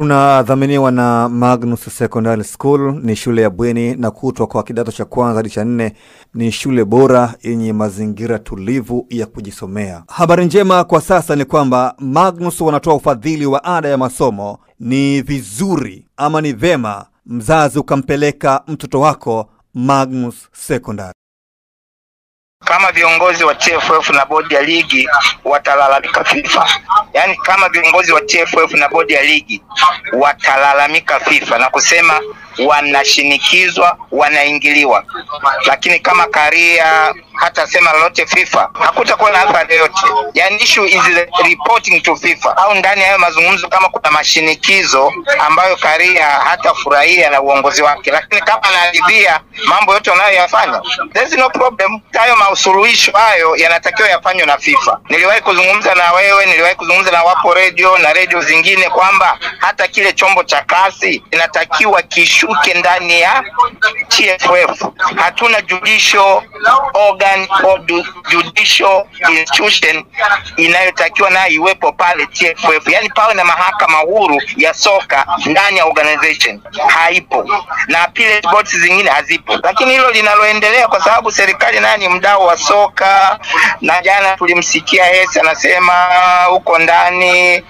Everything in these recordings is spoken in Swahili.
Tunadhaminiwa na Magnus Secondary School. Ni shule ya bweni na kutwa kwa kidato cha kwanza hadi cha 4. Ni shule bora yenye mazingira tulivu ya kujisomea. Habari njema kwa sasa ni kwamba Magnus wanatoa ufadhili wa ada ya masomo. Ni vizuri ama ni vema mzazi ukampeleka mtoto wako Magnus Secondary. Kama viongozi wa TFF na bodi ya ligi watalalamika FIFA, yani kama viongozi wa TFF na bodi ya ligi watalalamika FIFA na kusema wanashinikizwa, wanaingiliwa, lakini kama Karia hata sema lolote FIFA, hakutakuwa na athari yoyote. Yani issue is reporting to FIFA, au ndani ya mazungumzo kama kuna mashinikizo ambayo Karia hata furahia na uongozi wake, lakini kama anaridhia mambo yote wanayoyafanya, there's no problem. Hayo masuluhisho hayo yanatakiwa yafanywe na FIFA. Niliwahi kuzungumza na wewe, niliwahi kuzungumza na Wapo Radio na radio zingine kwamba hata kile chombo cha kasi inatakiwa kishuke ndani ya TFF. Hatuna judicial organ or judicial institution inayotakiwa na iwepo pale TFF. Yani pawe na mahakama huru ya soka ndani ya organization. Haipo. Na appellate boards zingine hazipo. Lakini hilo linaloendelea kwa sababu serikali nani mdau wa soka, na jana tulimsikia Hesi anasema huko ndani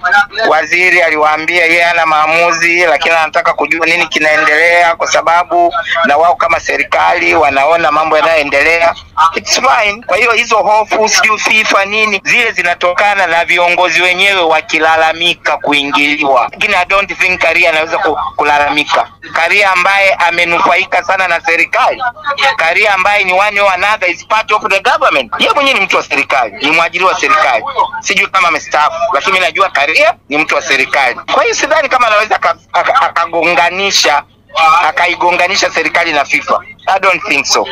waziri aliwaambia yeye ana maamuzi, lakini anataka kujua nini kinaendelea kwa sababu na wao kama serikali wanaona mambo yanayoendelea. It's fine. Kwa hiyo hizo hofu sijui FIFA nini zile zinatokana na viongozi wenyewe wakilalamika kuingiliwa. Lakini I don't think Karia anaweza kulalamika. Karia ambaye amenufaika sana na serikali, Karia ambaye ni one or another is part of the government. Yeye mwenyewe ni mtu wa serikali, ni mwajiri wa serikali. Sijui kama amestaafu, lakini mimi najua Karia ni mtu wa serikali. Kwa hiyo sidhani kama anaweza akaigonganisha serikali na FIFA. I don't think so.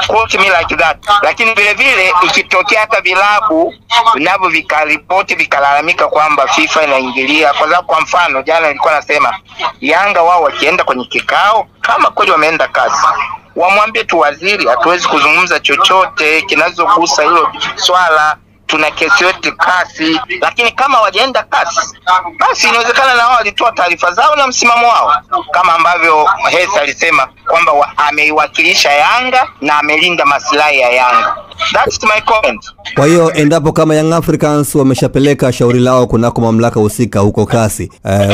Quote me like that. Lakini vile vile ikitokea hata vilabu vinavyo vikaripoti vikalalamika kwamba FIFA inaingilia, kwa sababu kwa mfano jana nilikuwa nasema Yanga wao wakienda kwenye kikao, kama kweli wameenda kasi, wamwambie tu waziri hatuwezi kuzungumza chochote kinazogusa hilo swala, tuna kesi yote kasi. Lakini kama wajaenda kasi, basi inawezekana na wao walitoa taarifa zao na msimamo wao, kama ambavyo Hesi alisema kwamba ameiwakilisha Yanga na amelinda maslahi ya Yanga. That's my comment. Kwa hiyo endapo kama Young Africans wameshapeleka shauri lao kunako mamlaka husika huko kasi,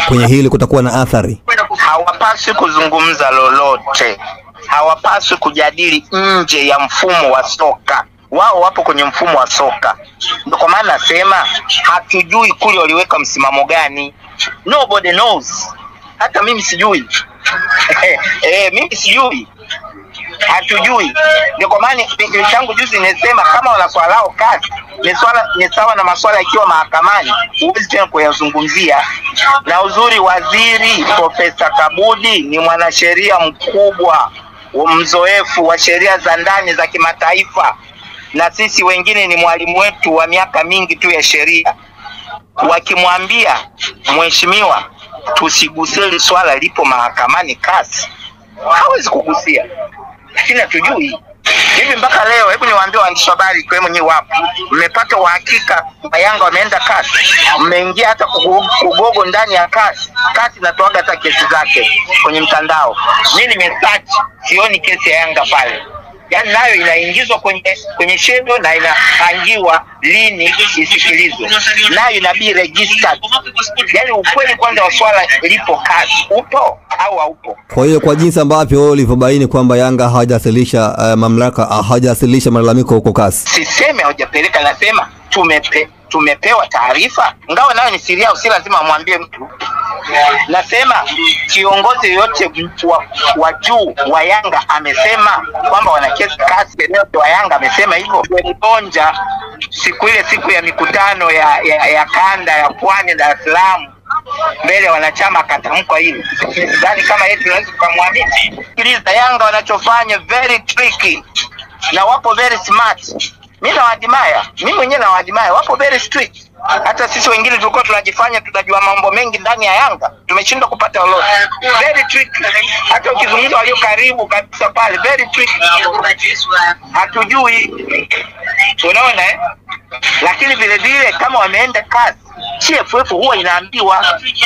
kwenye hili kutakuwa na athari? Hawapaswi kuzungumza lolote, hawapaswi kujadili nje ya mfumo wa soka. Wao wapo kwenye mfumo wa soka. Ndio kwa maana nasema hatujui kule waliweka msimamo gani. Nobody knows. Hata mimi sijui. Mimi sijui. Hatujui. Ndio kwa maana changu juzi nimesema kama wana swala lao kazi, ni sawa na masuala ikiwa mahakamani, huwezi tena kuyazungumzia. Na uzuri waziri Profesa Kabudi ni mwanasheria mkubwa, mzoefu wa sheria za ndani za kimataifa. Na sisi wengine ni mwalimu wetu wa miaka mingi tu ya sheria. Wakimwambia mheshimiwa tusigusili swala lipo mahakamani kasi, hawezi kugusia. Lakini hatujui. Hivi mpaka leo, hebu niwaambie waandishi habari kwa mwenyewe wapo, mmepata uhakika Yanga wameenda kasi? Mmeingia hata kugogo ndani ya kasi? Kasi natoaga hata kesi zake kwenye mtandao. Mimi nimesearch, sioni kesi ya Yanga pale. Yani nayo inaingizwa kwenye shedo na inapangiwa lini isikilizwe. Nayo inabii registered. Yani ukweli kwanza wa swala lipo kazi, upo au haupo. Kwa hiyo kwa jinsi ambavyo ulivyobaini kwamba Yanga hawajasilisha mamlaka hawajasilisha malalamiko huko kasi, siseme hawajapeleka, nasema tumepewa taarifa, ingawa nayo ni siri yao, si lazima amwambie mtu. Nasema kiongozi yote wa juu wa Yanga amesema kwamba wana kesi kasi, yote wa Yanga amesema hivyo. Mbonja siku ya mikutano ya kanda ya Pwani Dar es Salaam, mbele wanachama akatamka hili. Sidhani kama yeye tunaweza kumwamini. Sikiliza, Yanga wanachofanya very tricky na wapo very smart. Mimi nawadimaya, mimi mwenyewe nawadimaya, wapo very strict. Hata sisi wengine tulikuwa tunajifanya tunajua mambo mengi ndani ya Yanga, tumeshindwa kupata lolote. Very tricky. Hata ukizungumza walio karibu kabisa pale, very tricky. Hatujui. Unaona Lakini vile vile kama wameenda kazi, TFF huwa inaambiwa,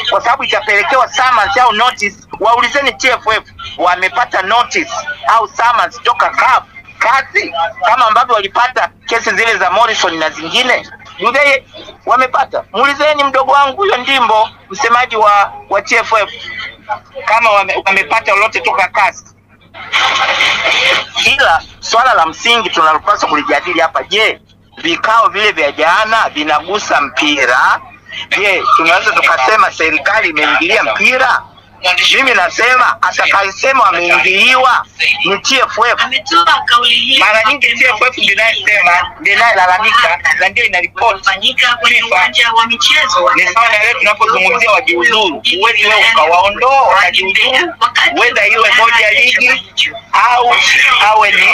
kwa sababu itapelekewa summons au notice. Waulizeni TFF wamepata notice au summons toka CAF kazi kama ambavyo walipata kesi zile za Morrison na zingine? Yule wamepata. Muulizeni mdogo wangu huyo Ndimbo, msemaji wa TFF, kama wamepata lolote toka kazi. Ila swala la msingi tunalopaswa kulijadili hapa, je, vikao vile vya jana vinagusa mpira? Je, tunaweza tukasema serikali imeingilia mpira? Mimi nasema atakayesema ameingiliwa ni TFF. Mara nyingi TFF ndio inalalamika na ndio inaripoti kwenye uwanja wa michezo. Ni sawa na leo tunapozungumzia wajiuzuru, uwezi wewe ukawaondoa wajiuzuru, whether iwe bodi ya ligi au awe ni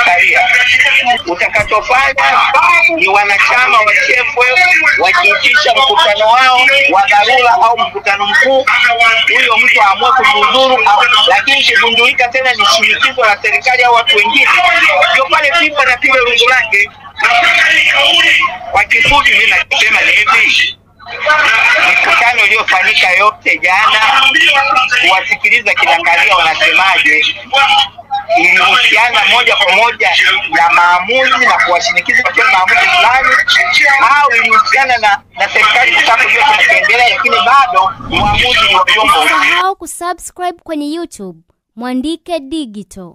sharia. Utakachofanya ni wanachama wa TFF wakiitisha mkutano wao wa dharura au mkutano mkuu, huyo mtu aamue kujiuzuru, lakini kigundulika tena ni shinikizo la serikali au watu wengine, ndio pale FIFA na piga rungu lake. Kwa kifupi mimi nasema ni hivi, mkutano uliofanyika yote jana, kuwasikiliza kinaangalia wanasemaje, ilihusiana moja kwa moja na maamuzi na kuwashinikiza kwa maamuzi fulani, au ilihusiana na serikali kutaka kujua kinachoendelea, lakini bado maamuzi ni wa vyombo. Usisahau kusubscribe kwenye YouTube Mwandike Digital.